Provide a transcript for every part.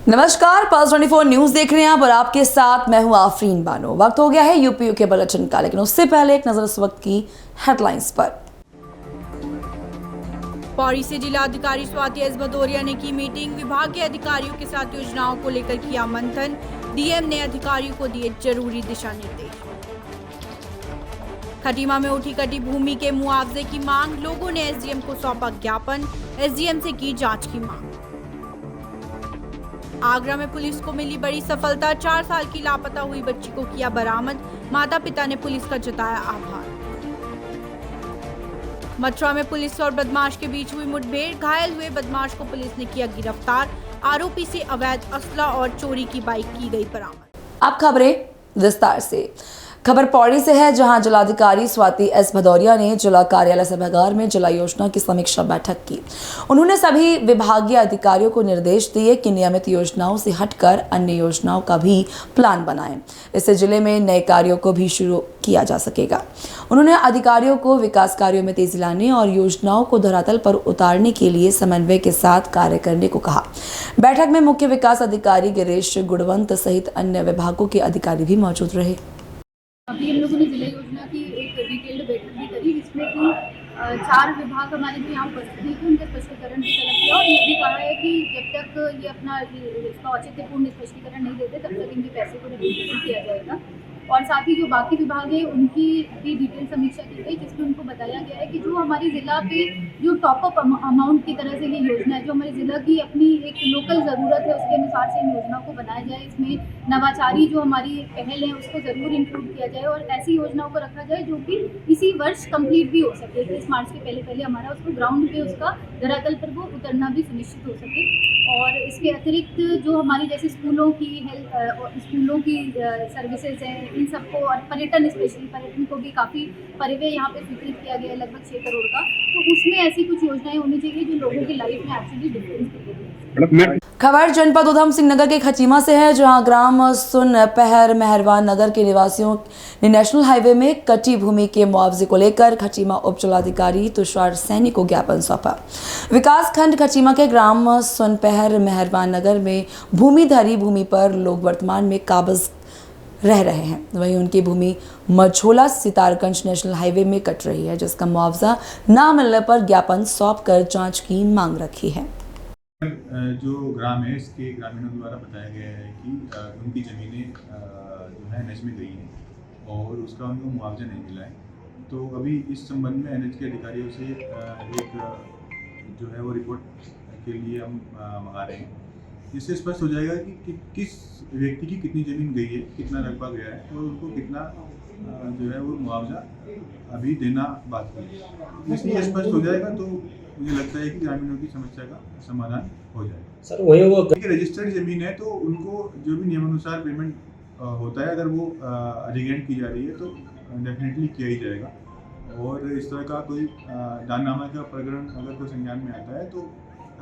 नमस्कार, pulse 24 news देख रहे हैं आप और आपके साथ मैं हूं आफरीन बानो। वक्त हो गया है यूपी के बुलेटिन का, लेकिन उससे पहले एक नजर इस वक्त की हेडलाइंस पर। पौड़ी से जिलाधिकारी स्वाति एस भदौरिया ने की मीटिंग। विभाग के अधिकारियों के साथ योजनाओं को लेकर किया मंथन। डीएम ने अधिकारियों को दिए जरूरी दिशा निर्देश। खटीमा में उठी कटी भूमि के मुआवजे की मांग, लोगों ने एसडीएम को सौंपा ज्ञापन। एसडीएम से की जांच की मांग। आगरा में पुलिस को मिली बड़ी सफलता, 4 साल की लापता हुई बच्ची को किया बरामद। माता पिता ने पुलिस का जताया आभार। मथुरा में पुलिस और बदमाश के बीच हुई मुठभेड़, घायल हुए बदमाश को पुलिस ने किया गिरफ्तार। आरोपी से अवैध असला और चोरी की बाइक की गई बरामद। अब खबरें विस्तार से। खबर पौड़ी से है, जहां जिलाधिकारी स्वाति एस भदौरिया ने जिला कार्यालय सभागार में जिला योजना की समीक्षा बैठक की। उन्होंने सभी विभागीय अधिकारियों को निर्देश दिए कि नियमित योजनाओं से हटकर अन्य योजनाओं का भी प्लान बनाएं। इससे जिले में नए कार्यों को भी शुरू किया जा सकेगा। उन्होंने अधिकारियों को विकास कार्यों में तेजी लाने और योजनाओं को धरातल पर उतारने के लिए समन्वय के साथ कार्य करने को कहा। बैठक में मुख्य विकास अधिकारी गिरीश गुणवंत सहित अन्य विभागों के अधिकारी भी मौजूद रहे। अभी हम लोगों ने जिला योजना की एक डिटेल्ड बैठक भी करी, जिसमें कि 4 विभाग हमारे जो यहाँ उपस्थित थे उनका स्पष्टीकरण भी तलब किया और ये भी कहा है कि जब तक ये अपना इसका औचित्यपूर्ण स्पष्टीकरण नहीं देते तब तक इनके पैसे को रिलीज किया जाएगा। और साथ ही जो बाकी विभाग है उनकी भी डिटेल समीक्षा की गई, जिसमें उनको बताया गया है कि जो हमारे ज़िला पे जो टॉपअप अमाउंट की तरह से ये योजना है, जो हमारे ज़िला की अपनी एक लोकल ज़रूरत है, उसके अनुसार से इन योजना को बनाया जाए। इसमें नवाचारी जो हमारी पहल है उसको ज़रूर इंक्लूड किया जाए और ऐसी योजनाओं को रखा जाए जो कि इसी वर्ष कंप्लीट भी हो सके। 30 मार्च के पहले हमारा उसको ग्राउंड पे उसका धरातल पर वो उतरना भी सुनिश्चित हो सके। और इसके अतिरिक्त जो हमारी जैसे स्कूलों की स्कूलों की सर्विसेज हैं, इन सबको, और पर्यटन, स्पेशली पर्यटन को भी काफ़ी परिव्यय यहाँ पे स्वीकृत किया गया है, लगभग 6 करोड़ का। तो उसमें ऐसी कुछ योजनाएं होनी चाहिए जो लोगों की लाइफ में एक्चुअली डिफरेंस करेगी। खबर जनपद उधम सिंह नगर के खचीमा से है, जहां ग्राम सुनपहर मेहरबान नगर के निवासियों ने नेशनल हाईवे में कटी भूमि के मुआवजे को लेकर खचीमा उप जिलाधिकारी तुषार सैनी को ज्ञापन सौंपा। विकास खंड खचीमा के ग्राम सुनपहर मेहरबान नगर में भूमिधरी भूमि पर लोग वर्तमान में काबिज रह रहे हैं। वहीं उनकी भूमि मझोला सितारगंज नेशनल हाईवे में कट रही है, जिसका मुआवजा ना मिलने पर ज्ञापन सौंप कर जांच की मांग रखी है। जो ग्राम है इसके ग्रामीणों द्वारा बताया गया है कि उनकी ज़मीनें जो है एनएच में गई हैं और उसका उनको मुआवजा नहीं मिला है। तो अभी इस संबंध में एनएच के अधिकारियों से एक जो है वो रिपोर्ट के लिए हम मंगा रहे हैं। इससे स्पष्ट हो जाएगा कि किस व्यक्ति की कितनी ज़मीन गई है, कितना रकबा गया है और उनको कितना जो है वो मुआवजा अभी देना बाकी है। इसलिए स्पष्ट हो जाएगा तो मुझे लगता है कि ग्रामीणों की समस्या का समाधान हो जाएगा। सर वही वो रजिस्टर्ड ज़मीन है तो उनको जो भी नियमानुसार पेमेंट होता है, अगर वो अरेंजमेंट की जा रही है तो डेफिनेटली किया ही जाएगा। और इस तरह का कोई दाननामा का प्रकरण अगर कोई संज्ञान में आता है तो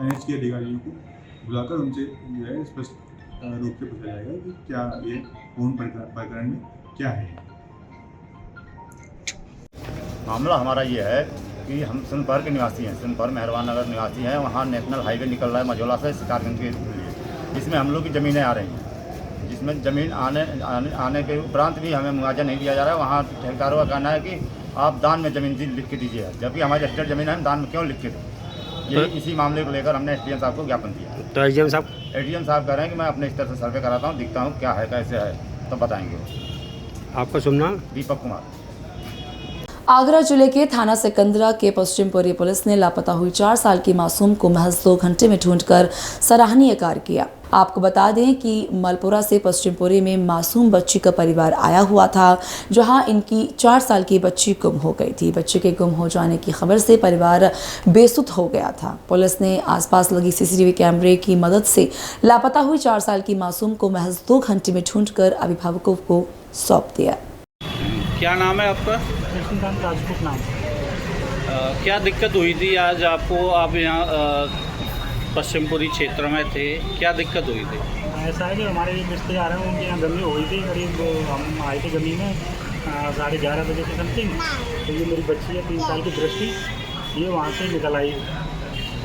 एनएच के अधिकारियों को बुलाकर उनसे जो है स्पष्ट रूप से पूछा जाएगा कि क्या ये पूर्ण प्रकरण में क्या है। मामला हमारा ये है कि हम सुनपहर के निवासी हैं, सुनपहर मेहरबान नगर निवासी हैं। वहाँ नेशनल हाईवे निकल रहा है मझोला से सितारगंज के लिए। इसमें हम लोग की ज़मीनें आ रही हैं, जिसमें ज़मीन आने के उपरांत भी हमें मुआवजा नहीं दिया जा रहा है। वहाँ ठेकेदारों का कहना है कि आप दान में ज़मीन लिख के दीजिए, जबकि हमारी रजिस्टर्ड ज़मीन है, हम दान में क्यों लिख के दें। ये इसी मामले को लेकर हमने एसडीएम साहब को ज्ञापन दिया। तो एसडीएम साहब कह रहे हैं कि मैं अपने स्तर से सर्वे कराता हूँ, दिखता हूँ क्या है कैसे है तो बताएंगे। आपका शुभ नाम? दीपक कुमार। आगरा जिले के थाना सिकंदरा के पश्चिमपुरी पुलिस ने लापता हुई 4 साल की मासूम को महज 2 घंटे में ढूंढकर सराहनीय कार्य किया। आपको बता दें कि मलपुरा से पश्चिमपुरी में मासूम बच्ची का परिवार आया हुआ था, जहां इनकी 4 साल की बच्ची गुम हो गई थी। बच्चे के गुम हो जाने की खबर से परिवार बेसुध हो गया था। पुलिस ने आसपास लगी सीसीटीवी कैमरे की मदद से लापता हुई 4 साल की मासूम को महज 2 घंटे में ढूंढकर अभिभावकों को सौंप दिया। क्या नाम है आपका? कृष्णकांत राजपूत नाम। क्या दिक्कत हुई थी आज आपको? आप यहाँ पश्चिमपुरी क्षेत्र में थे, क्या दिक्कत हुई थी? ऐसा है कि हमारे रिश्तेदार हैं, उनके यहाँ गमी हुई थी। करीब हम आए थे गमी में 11:30 बजे के समथिंग। तो ये मेरी बच्ची है 3 साल की दृष्टि, ये वहाँ से निकल आई।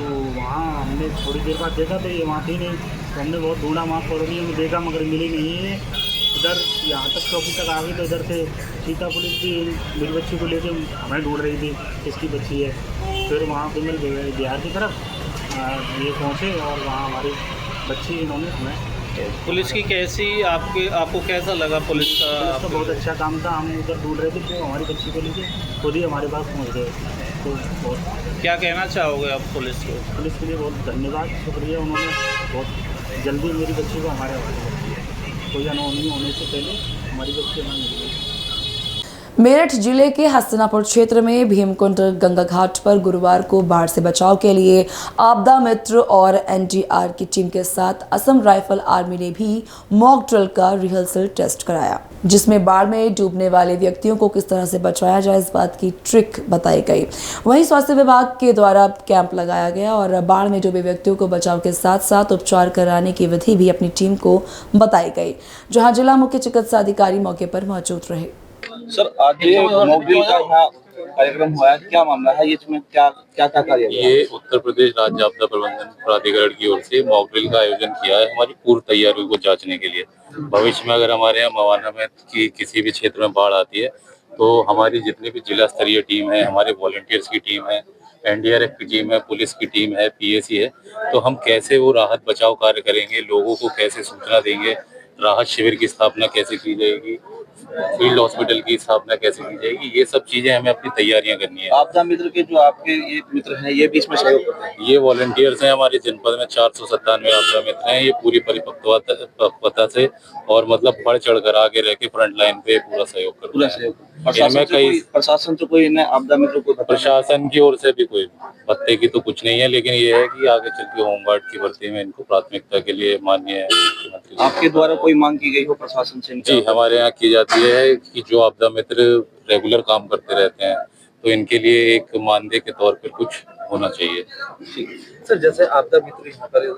तो वहाँ हमने थोड़ी देर बाद देखा तो ये वहाँ थी नहीं, तो हमने बहुत ढूंढा वहाँ कॉलोनी में, देखा मगर मिली नहीं है। इधर यहाँ तक चौकी तक आ गई तो इधर से सीता पुलिस भी मेरी बच्ची को लेके हमें ढूंढ रही थी किसकी बच्ची है। फिर वहाँ पे मिल गए बिहार की तरफ ये पहुँचे और वहाँ हमारी बच्ची इन्होंने हमें। पुलिस की कैसी आपको कैसा लगा पुलिस का? पुलिस का बहुत अच्छा काम था। हम उधर ढूंढ रहे थे तो हमारी बच्ची को लेके खुद ही हमारे पास पहुँच गए। तो बहुत क्या कहना चाहोगे आप पुलिस को? पुलिस के लिए बहुत धन्यवाद, शुक्रिया। उन्होंने बहुत जल्दी मेरी बच्ची को हमारे हवाले कर दिया। कोई अनहोनी होने से पहले हमारी बच्ची हमें मिल गई। मेरठ जिले के हस्तिनापुर क्षेत्र में भीमकुंड गंगा घाट पर गुरुवार को बाढ़ से बचाव के लिए आपदा मित्र और एनडीआर की टीम के साथ असम राइफल आर्मी ने भी मॉक ड्रिल का रिहर्सल टेस्ट कराया, जिसमें बाढ़ में डूबने वाले व्यक्तियों को किस तरह से बचाया जाए इस बात की ट्रिक बताई गई। वहीं स्वास्थ्य विभाग के द्वारा कैंप लगाया गया और बाढ़ में डूबे व्यक्तियों को बचाव के साथ साथ उपचार कराने की विधि भी अपनी टीम को बताई गई, जहां जिला मुख्य चिकित्सा अधिकारी मौके पर मौजूद रहे। सर, आज ये मॉक ड्रिल का यहाँ कार्यक्रम हुआ है, क्या मामला है? इसमें क्या कार्य? ये उत्तर प्रदेश राज्य आपदा प्रबंधन प्राधिकरण की ओर से मॉक ड्रिल का आयोजन किया है हमारी पूर्व तैयारियों को जांचने के लिए। भविष्य में अगर हमारे यहाँ मवाना में की किसी भी क्षेत्र में बाढ़ आती है तो हमारी जितनी भी जिला स्तरीय टीम है, हमारे वॉलंटियर्स की टीम है, एनडीआरएफ की टीम है, पुलिस की टीम है, पीएसी है, तो हम कैसे वो राहत बचाव कार्य करेंगे, लोगों को कैसे सूचना देंगे, राहत शिविर की स्थापना कैसे की जाएगी, फील्ड हॉस्पिटल की स्थापना कैसे की जाएगी, ये सब चीजें हमें अपनी तैयारियां करनी है। आपदा मित्र के जो आपके ये मित्र हैं, ये भी इसमें सहयोग करते हैं? ये वॉलंटियर्स हैं, हमारे जनपद में 497 आपदा मित्र हैं। ये पूरी परिपक्वता से और मतलब बढ़ चढ़ कर आगे रह के फ्रंट लाइन पे पूरा सहयोग करते हैं। प्रशासन तो कोई आपदा मित्रों को? प्रशासन की ओर से भी कोई भत्ते की तो कुछ नहीं है, लेकिन ये है कि आगे चल के होमगार्ड की भर्ती में इनको प्राथमिकता के लिए माननीय मुख्यमंत्री आपके द्वारा कोई मांग की गई हो प्रशासन से? जी, हमारे यहाँ की जाती है कि जो आपदा मित्र रेगुलर काम करते रहते हैं तो इनके लिए एक मानदेय के तौर पर कुछ होना चाहिए। सर, जैसे आपदा मित्र यहाँ पर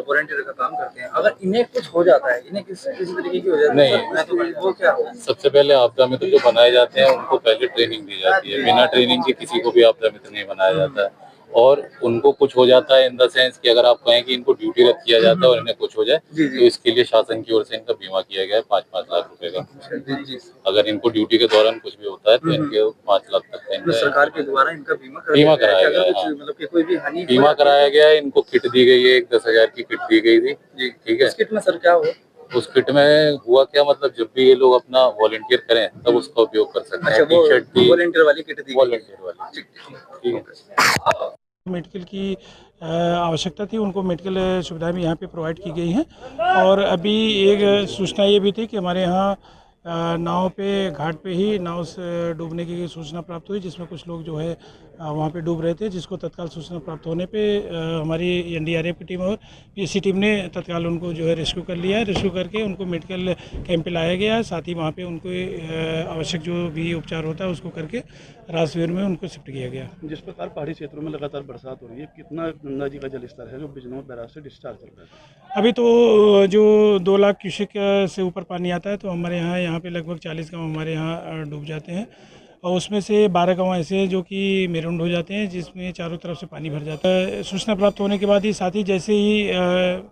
वॉलंटियर का काम करते हैं, अगर इन्हें कुछ हो जाता है, इन्हें किसी तरीके की हो जाती है नहीं, वो क्या होगा? सबसे पहले आपदा मित्र जो बनाए जाते हैं उनको पहले ट्रेनिंग दी जाती है। बिना ट्रेनिंग के किसी को भी आपदा मित्र नहीं बनाया जाता है। और उनको कुछ हो जाता है इन द सेंस कि अगर आप कहें कि इनको ड्यूटी रद्द किया जाता है और इन्हें कुछ हो जाए तो इसके लिए शासन की ओर से इनका बीमा किया गया है 5-5 लाख रुपए का। अगर इनको ड्यूटी के दौरान कुछ भी होता है तो इनके 5 लाख तक का सरकार के द्वारा इनका बीमा कराया गया है। मतलब कि कोई भी हानि बीमा कराया गया है। इनको किट दी गई है, एक 10,000 की किट दी गई थी। ठीक है, इस किट में सर क्या हो? उस किट में हुआ क्या, मतलब जब भी ये लोग अपना वॉलंटियर करें तब उसका उपयोग कर सकते हैं। टी शर्ट थी, वॉलंटियर वाली किट थी, वॉलंटियर वाली। ठीक है। मेडिकल की आवश्यकता थी, उनको मेडिकल सुविधाएं भी यहाँ पे प्रोवाइड की गई हैं। और अभी एक सूचना ये भी थी कि हमारे यहाँ नाव पे घाट पे ही नाव से डूबने की सूचना प्राप्त हुई, जिसमें कुछ लोग जो है वहाँ पे डूब रहे थे, जिसको तत्काल सूचना प्राप्त होने पे हमारी एनडीआरएफ की टीम और पीएसी टीम ने तत्काल उनको जो है रेस्क्यू कर लिया है। रेस्क्यू करके उनको मेडिकल कैंप पे लाया गया है। साथ ही वहाँ पे उनको आवश्यक जो भी उपचार होता है उसको करके राहत शिविर में उनको शिफ्ट किया गया। जिस प्रकार पहाड़ी क्षेत्रों में लगातार बरसात हो रही है, कितना गंगा जी का जल स्तर है जो बिजनौर बैराज से डिस्चार्ज चल रहा है? अभी तो जो 2 लाख क्यूसेक से ऊपर पानी आता है, तो हमारे यहाँ पे लगभग 40 गाँव हमारे यहाँ डूब जाते हैं और उसमें से 12 गाँव ऐसे हैं जो कि मेरुंड हो जाते हैं, जिसमें चारों तरफ से पानी भर जाता है। सूचना प्राप्त होने के बाद ही साथ ही जैसे ही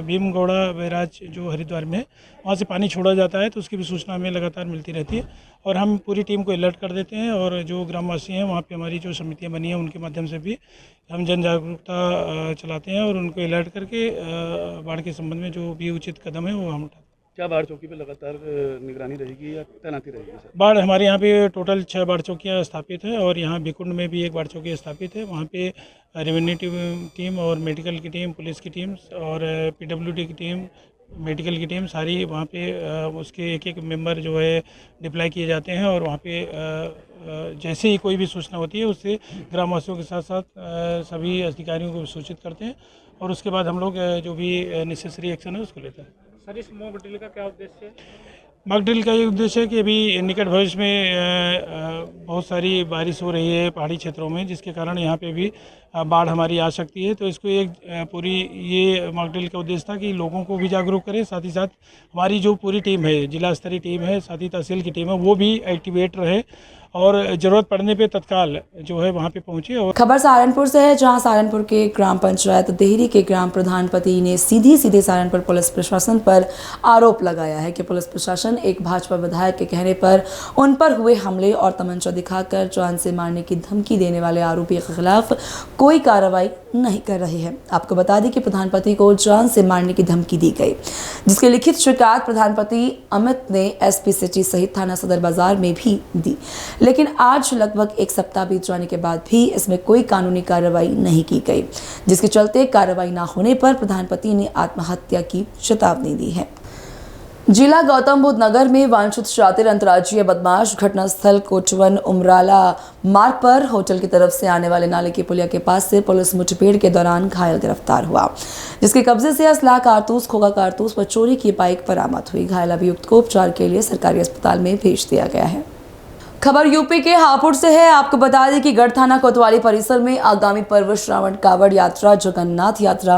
भीमगौड़ा बैराज जो हरिद्वार में है वहाँ से पानी छोड़ा जाता है तो उसकी भी सूचना हमें लगातार मिलती रहती है और हम पूरी टीम को अलर्ट कर देते हैं। और जो ग्रामवासी हैं वहाँ पे हमारी जो समितियाँ बनी हैं उनके माध्यम से भी हम जन जागरूकता चलाते हैं और उनको अलर्ट करके बाढ़ के संबंध में जो भी उचित कदम है वो हम उठाते हैं। क्या बाढ़ चौकी पे लगातार निगरानी रहेगी या तैनाती रहेगी सर? बाढ़ हमारे यहाँ पे टोटल 6 बाढ़ चौकियाँ स्थापित है और यहाँ भिकुंड में भी एक बाढ़ चौकी स्थापित है। वहाँ पे रेवेन्यू टीम और मेडिकल की टीम, पुलिस की टीम और पीडब्ल्यूडी की टीम, मेडिकल की टीम सारी वहाँ पे उसके एक मेंबर जो है डिप्लॉय किए जाते हैं और वहाँ पे जैसे ही कोई भी सूचना होती है उससे ग्रामवासियों के साथ साथ सभी अधिकारियों को सूचित करते हैं और उसके बाद हम लोग जो भी नेसेसरी एक्शन है उसको लेते हैं। सर, इस मॉक ड्रिल का क्या उद्देश्य है? मॉक ड्रिल का ये उद्देश्य है कि अभी निकट भविष्य में बहुत सारी बारिश हो रही है पहाड़ी क्षेत्रों में, जिसके कारण यहाँ पे भी बाढ़ हमारी आ सकती है। तो इसको एक पूरी ये मॉक ड्रिल का उद्देश्य था कि लोगों को भी जागरूक करें, साथ ही साथ हमारी जो पूरी टीम है, जिला स्तरीय टीम है, साथ ही तहसील की टीम है, वो भी एक्टिवेट रहे और ज़रूरत पड़ने पे तत्काल जो है वहाँ पे पहुँचे। और खबर सहारनपुर से है, जहां सहारनपुर के ग्राम पंचायत देहरी के ग्राम प्रधानपति ने सीधे सहारनपुर पुलिस प्रशासन पर आरोप लगाया है कि पुलिस प्रशासन एक भाजपा विधायक के कहने पर उन पर हुए हमले और तमंचा दिखाकर जान से मारने की धमकी देने वाले आरोपी के खिलाफ कोई कार्रवाई नहीं कर रही है। आपको बता दें कि प्रधानपति को जान से मारने की धमकी दी गई, जिसकी लिखित शिकायत प्रधानपति अमित ने एसपी सिटी सहित थाना सदर बाजार में भी दी, लेकिन आज लगभग एक सप्ताह बीत जाने के बाद भी इसमें कोई कानूनी कार्रवाई नहीं की गई, जिसके चलते कार्रवाई न होने पर प्रधानपति ने आत्महत्या की चेतावनी दी है। जिला गौतम बुद्ध नगर में वांछित शातिर अंतर्राज्यीय बदमाश घटनास्थल कोटवन उमराला मार्ग पर होटल की तरफ से आने वाले नाले की पुलिया के पास से पुलिस मुठभेड़ के दौरान घायल गिरफ्तार हुआ, जिसके कब्जे से असला कारतूस, खोखा कारतूस व चोरी की बाइक बरामद हुई। घायल अभियुक्त को उपचार के लिए सरकारी अस्पताल में भेज दिया गया है। खबर यूपी के हापुड़ से है। आपको बता दें कि गढ़ थाना कोतवाली परिसर में आगामी पर्व श्रावण कावड़ यात्रा, जगन्नाथ यात्रा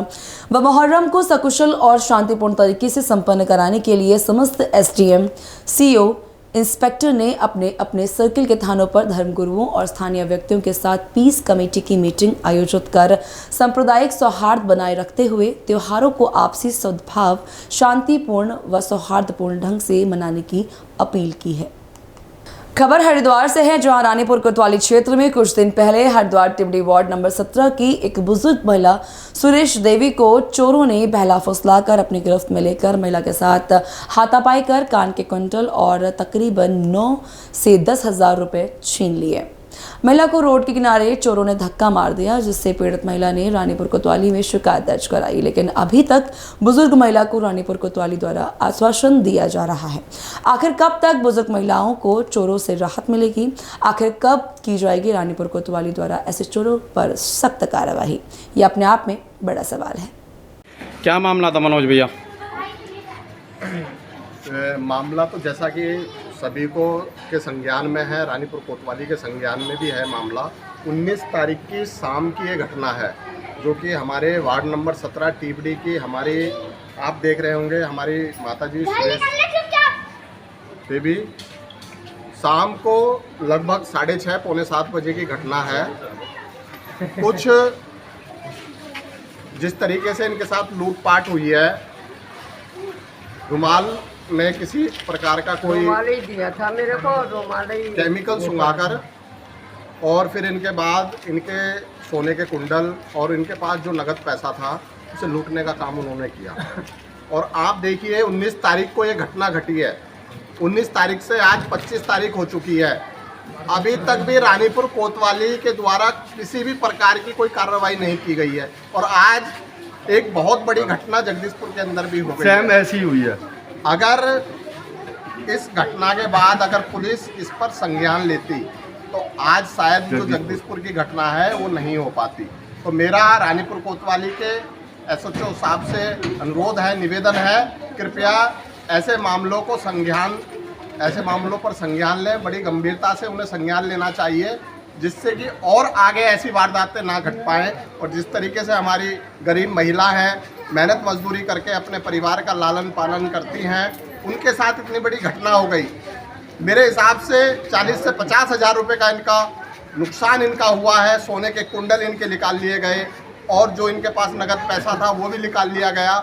व मुहर्रम को सकुशल और शांतिपूर्ण तरीके से संपन्न कराने के लिए समस्त एसडीएम, सीओ, इंस्पेक्टर ने अपने अपने सर्किल के थानों पर धर्मगुरुओं और स्थानीय व्यक्तियों के साथ पीस कमेटी की मीटिंग आयोजित कर सांप्रदायिक सौहार्द बनाए रखते हुए त्योहारों को आपसी सद्भाव, शांतिपूर्ण व सौहार्दपूर्ण ढंग से मनाने की अपील की है। खबर हरिद्वार से है, जहां रानीपुर कोतवाली क्षेत्र में कुछ दिन पहले हरिद्वार टिबड़ी वार्ड नंबर 17 की एक बुजुर्ग महिला सुरेश देवी को चोरों ने बहला फुसलाकर अपनी गिरफ्त में लेकर महिला के साथ हाथापाई कर कान के कुंटल और तकरीबन 9 से 10,000 रुपए छीन लिए। महिला को रोड के किनारे चोरों ने धक्का मार दिया, जिससे पीड़ित महिला ने रानीपुर कोतवाली में शिकायत दर्ज कराई, लेकिन अभी तक बुजुर्ग महिला को रानीपुर कोतवाली द्वारा आश्वासन दिया जा रहा है। आखिर कब तक बुजुर्ग महिलाओं को चोरों से राहत मिलेगी? आखिर कब की जाएगी रानीपुर कोतवाली द्वारा ऐसे चोरों पर सख्त कार्रवाई? ये अपने आप में बड़ा सवाल है। क्या मामला था मनोज भैया? मामला तो जैसा कि सभी को के संज्ञान में है, रानीपुर कोतवाली के संज्ञान में भी है मामला। 19 तारीख की शाम की ये घटना है, जो कि हमारे वार्ड नंबर 17 टीबड़ी की हमारी, आप देख रहे होंगे, हमारी माताजी सुरेश देवी, शाम को लगभग 6:30 पौने 7 बजे की घटना है। कुछ जिस तरीके से इनके साथ लूटपाट हुई है, रुमाल में किसी प्रकार का कोई दिया था मेरे को, केमिकल सुंघाकर, और फिर इनके बाद इनके सोने के कुंडल और इनके पास जो नगद पैसा था उसे लूटने का काम उन्होंने किया। और आप देखिए 19 तारीख को ये घटना घटी है, 19 तारीख से आज 25 तारीख हो चुकी है, अभी तक भी रानीपुर कोतवाली के द्वारा किसी भी प्रकार की कोई कार्रवाई नहीं की गई है। और आज एक बहुत बड़ी घटना जगदीशपुर के अंदर भी हो गई, सेम ऐसी हुई है। अगर इस घटना के बाद अगर पुलिस इस पर संज्ञान लेती तो आज शायद जो जगदीशपुर की घटना है वो नहीं हो पाती। तो मेरा रानीपुर कोतवाली के एसएचओ साहब से अनुरोध है, निवेदन है, कृपया ऐसे मामलों पर संज्ञान लें, बड़ी गंभीरता से उन्हें संज्ञान लेना चाहिए, जिससे कि और आगे ऐसी वारदातें ना घट पाएँ। और जिस तरीके से हमारी गरीब महिला हैं, मेहनत मजदूरी करके अपने परिवार का लालन पालन करती हैं, उनके साथ इतनी बड़ी घटना हो गई। मेरे हिसाब से 40 से 50,000 रुपये का इनका नुकसान इनका हुआ है। सोने के कुंडल इनके निकाल लिए गए और जो इनके पास नगद पैसा था वो भी निकाल लिया गया।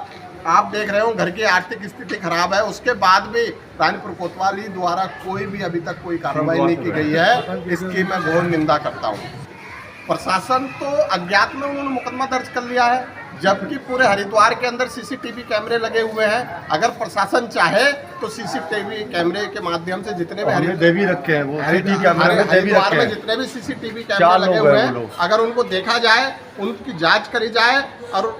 आप देख रहे हो घर की आर्थिक स्थिति खराब है, उसके बाद भी रानीपुर कोतवाली द्वारा कोई भी अभी तक कोई कार्रवाई नहीं की गई है। इसकी मैं घोर निंदा करता हूँ। प्रशासन तो अज्ञात में उन्होंने मुकदमा दर्ज कर लिया है, जबकि पूरे हरिद्वार के अंदर सीसीटीवी कैमरे लगे हुए हैं। अगर प्रशासन चाहे तो सीसीटीवी कैमरे के माध्यम से जितने भी रखे हैं वो हरिद्वार में जितने भी सीसीटीवी कैमरे लगे हुए हैं, अगर उनको देखा जाए, उनकी जांच करी जाए और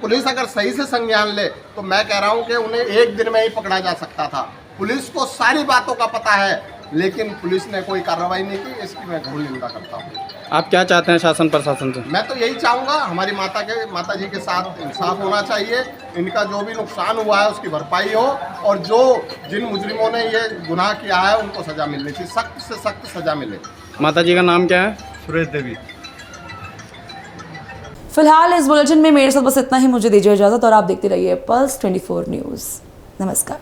पुलिस अगर सही से संज्ञान ले तो मैं कह रहा हूं कि उन्हें एक दिन में ही पकड़ा जा सकता था। पुलिस को सारी बातों का पता है, लेकिन पुलिस ने कोई कार्रवाई नहीं की। इसकी मैं घोर निंदा करता हूँ। आप क्या चाहते हैं शासन प्रशासन से? मैं तो यही चाहूँगा, हमारी माता जी के साथ इंसाफ होना चाहिए। इनका जो भी नुकसान हुआ है उसकी भरपाई हो, और जो जिन मुजरिमों ने ये गुनाह किया है उनको सज़ा मिलनी चाहिए, सख्त से सख्त सज़ा मिले। माता जी का नाम क्या है? सुरेश देवी। फिलहाल इस बुलेटिन में मेरे साथ बस इतना ही। मुझे दीजिए इजाजत और आप देखते रहिए पल्स 24 न्यूज़। नमस्कार।